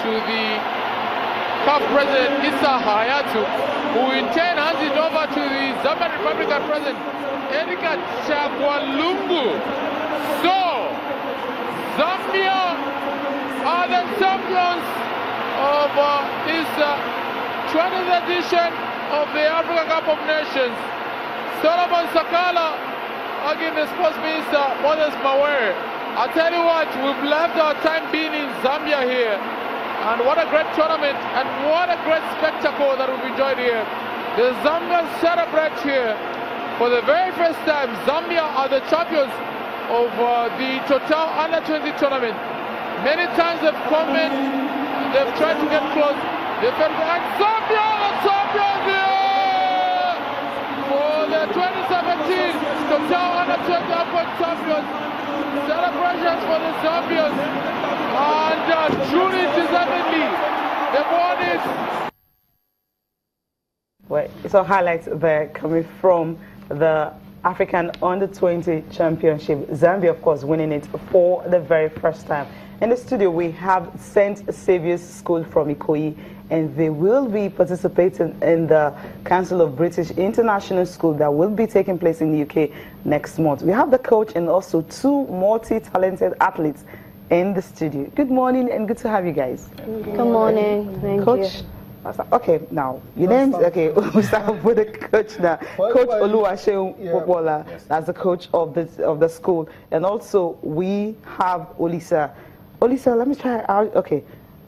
to the CAF President Issa Hayatu, who in turn hands it over to the Zambian Republican President Edgar Chagwalungu. So, Zambia are the champions of this 20th edition of the Africa Cup of Nations. Solomon Sakala, again the sports minister, Moses Mawere. I tell you what, we've left our time being in Zambia here. And what a great tournament and what a great spectacle that we've enjoyed here. The Zambians celebrate here for the very first time. Zambia are the champions of the Total Under-20 tournament. Many times they've come in, they've tried to get close. They've failed, and Zambia are the champions here for the 2017 Total Under-20 African champions. Celebrations for the Zambians, and truly deservedly, the bodies. Well, it's a highlight there coming from the African Under-20 Championship. Zambia, of course, winning it for the very first time. In the studio, we have St. Saviour's School from Ikoyi, and they will be participating in the Council of British International School that will be taking place in the UK next month. We have the coach and also two multi-talented athletes in the studio. Good morning and good to have you guys. Good morning. Thank Coach, you. Okay, now, your name's, okay, we'll start with the coach now. Coach Oluwaseun Popola, that's the coach of the school. And also, we have Olisa. Olisa, let me try out, okay.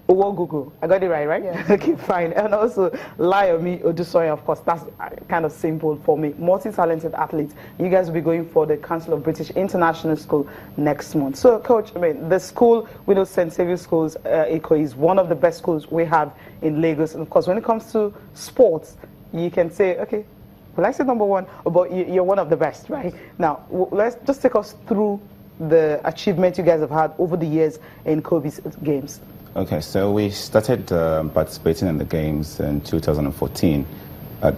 Owogugu, I got it right? Yeah. Okay, fine. And also, Layomi Odusoya, of course, that's kind of simple for me. Multi-talented athletes. You guys will be going for the Council of British International School next month. So, Coach, I mean, the school, we know St. Saviour's Schools, Ikoyi, is one of the best schools we have in Lagos. And of course, when it comes to sports, you can say, okay, well, I say number one, but you're one of the best, right? Now, let's just take us through the achievements you guys have had over the years in COBIS games. Okay, so we started participating in the games in 2014 at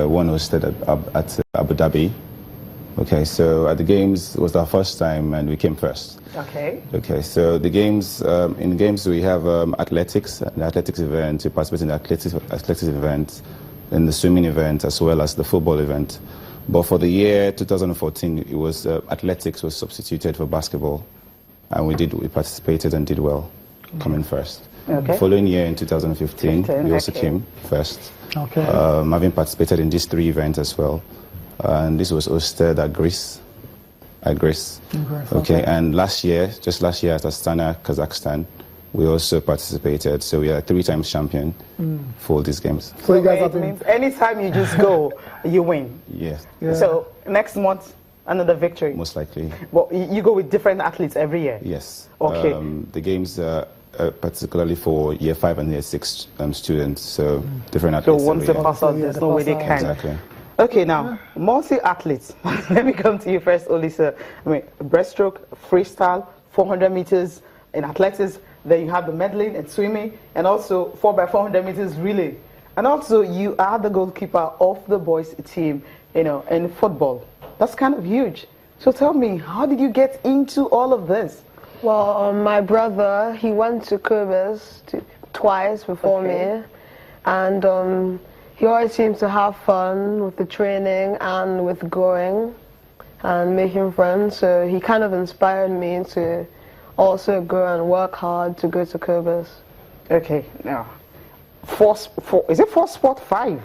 one hosted at Abu Dhabi. Okay, so at the games, it was our first time and we came first. Okay. Okay, so the games, in the games we have athletics, an athletics event, we participate in the athletics event, in the swimming event, as well as the football event. But for the year 2014, it was athletics was substituted for basketball, and we participated and did well, coming first. Okay. The following year in 2015, we also came first, having participated in these three events as well. And this was hosted at Greece. Okay, and just last year at Astana, Kazakhstan, we also participated. So we are 3 times champion for these games. So you guys it means anytime you just go, you win. Yes. Yeah. So next month, another victory. Most likely. But you go with different athletes every year? Yes. Okay. The games particularly for year 5 and year 6 students, so different athletes. So once they pass out, there's no way they can. Exactly. Okay, now, multi-athletes. Let me come to you first, Olisa. I mean, breaststroke, freestyle, 400 meters in athletics. Then you have the medley and swimming, and also 4x400 meters relay. And also, you are the goalkeeper of the boys team, you know, in football. That's kind of huge. So tell me, how did you get into all of this? Well, my brother, he went to COBIS twice before me, and he always seems to have fun with the training and with going and making friends. So he kind of inspired me to also go and work hard to go to COBIS. Okay, now, is it 4 sport 5,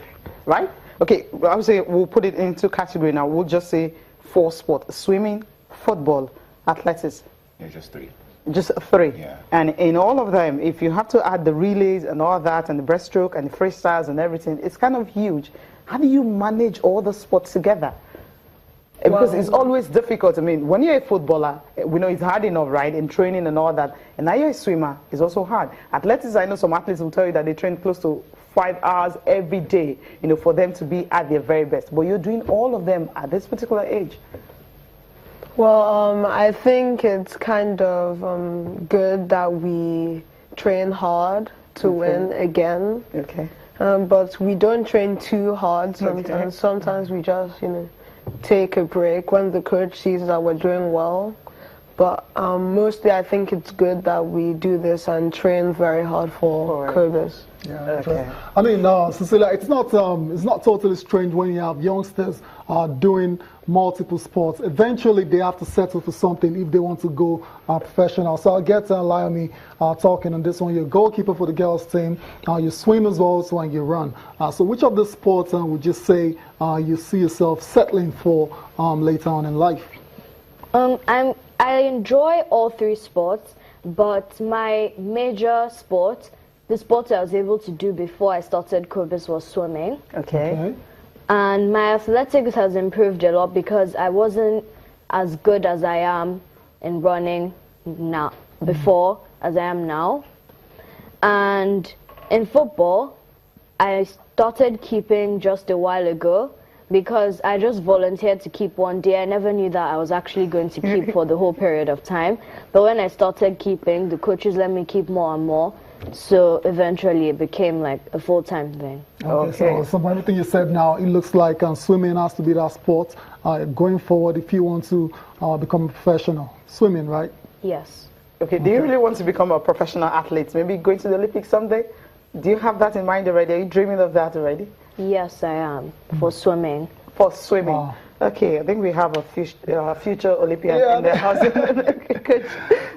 right? Okay, I would say we'll put it into category now. We'll just say 4 sport: swimming, football, athletics. Yeah, just 3. Just 3. Yeah. And in all of them, if you have to add the relays and all that, and the breaststroke and the freestyles and everything, it's kind of huge. How do you manage all the sports together? Because it's always difficult. I mean, when you're a footballer, we know it's hard enough, right, in training and all that. And now you're a swimmer, it's also hard. Athletics, I know some athletes will tell you that they train close to 5 hours every day, you know, for them to be at their very best. But you're doing all of them at this particular age. Well, I think it's kind of good that we train hard to win again. Okay. But we don't train too hard sometimes. Sometimes we just, you know, take a break when the coach sees that we're doing well. But mostly I think it's good that we do this and train very hard for COBIS. Yeah, Okay. I mean, Cecilia, it's not totally strange when you have youngsters doing multiple sports. Eventually, they have to settle for something if they want to go professional. So I'll get Liomi talking on this one. You're a goalkeeper for the girls' team. You swim as well, so and you run. So which of the sports would you say you see yourself settling for later on in life? I enjoy all three sports, but my major sport, the sport I was able to do before I started COBIS, was swimming. Okay. And my athletics has improved a lot because I wasn't as good as I am in running now before as I am now. And in football, I started keeping just a while ago because I just volunteered to keep one day. I never knew that I was actually going to keep for the whole period of time. But when I started keeping, the coaches let me keep more and more. So eventually it became like a full-time thing. Okay. So from everything you said now, it looks like swimming has to be that sport going forward if you want to become a professional. Swimming, right? Yes. Okay, do you really want to become a professional athlete? Maybe going to the Olympics someday? Do you have that in mind already? Are you dreaming of that already? Yes, I am, for swimming. For swimming. Wow. Okay, I think we have a future Olympian in the house. Coach,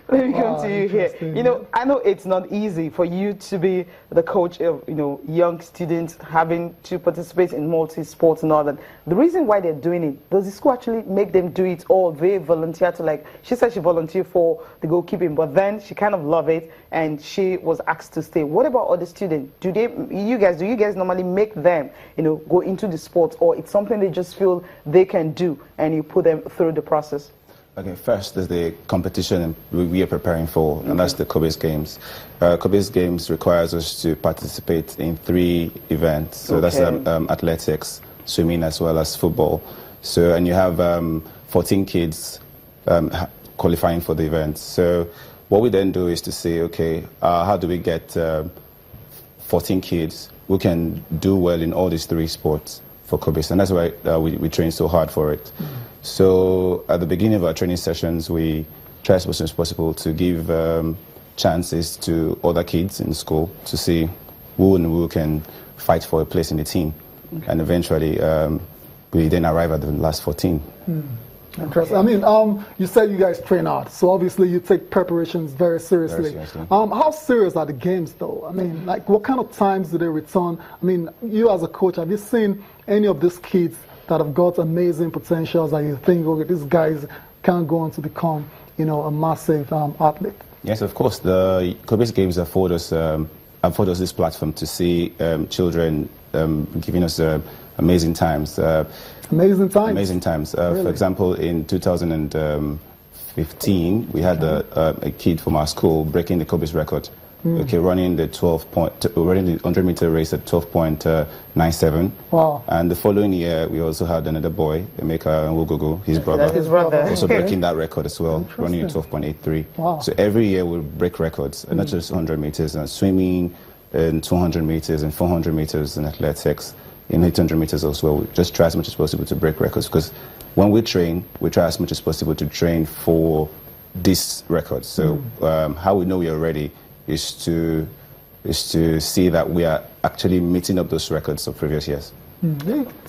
let me come to you here. You know, I know it's not easy for you to be the coach of, young students having to participate in multi-sports and all that. The reason why they're doing it, does the school actually make them do it, or they volunteer to, like, she said she volunteered for the goalkeeping, but then she kind of loved it and she was asked to stay. What about other students? Do you guys normally make them, go into the sport, or it's something they just feel they can do and you put them through the process? Okay, first there's the competition we are preparing for, and that's the COBIS Games. COBIS Games requires us to participate in 3 events. So that's athletics, swimming, as well as football. So, and you have 14 kids qualifying for the event. So what we then do is to say, okay, how do we get 14 kids who can do well in all these 3 sports for COBIS? And that's why we train so hard for it. So at the beginning of our training sessions, we try as much as possible to give chances to other kids in school to see who can fight for a place in the team. And eventually, we then arrive at the last 14. Interesting. I mean, you said you guys train hard, so obviously you take preparations very seriously. How serious are the games, though? I mean, like, what kind of times do they return? I mean, you as a coach, have you seen any of these kids that have got amazing potentials that you think, okay, these guys can go on to become, a massive athlete? Yes, of course. The COBIS Games afford us this platform to see children giving us amazing times. Amazing times? Amazing times. Really? For example, in 2015, we had a kid from our school breaking the COBIS record. Running the 100-meter race at 12.97. Wow! And the following year, we also had another boy, Emeka Nwugugu, his brother, also breaking that record as well, running at 12.83. Wow! So every year we break records, and not just 100 meters, and swimming, and 200 meters, and 400 meters, and athletics, in 800 meters as well. We just try as much as possible to break records, because when we train, we try as much as possible to train for these records. So how we know we are ready is to see that we are actually meeting up those records of previous years.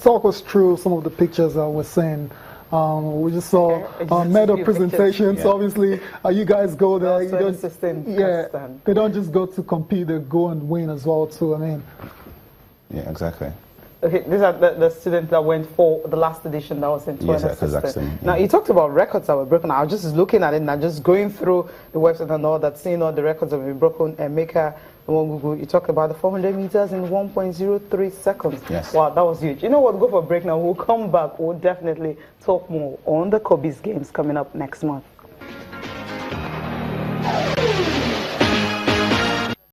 Talk us through some of the pictures that we're seeing. We just saw medal presentations. Yeah. Obviously, you guys go there. They don't just go to compete; they go and win as well too. I mean, yeah, exactly. Okay, these are the students that went for the last edition that was in 2016. Now, you talked about records that were broken. I was just looking at it and I'm just going through the website and all that, seeing all the records that have been broken. And Emeka Nwugugu, you talked about the 400 meters in 1.03 seconds. Yes. Wow, that was huge. You know what? Go for a break now. We'll come back. We'll definitely talk more on the COBIS Games coming up next month.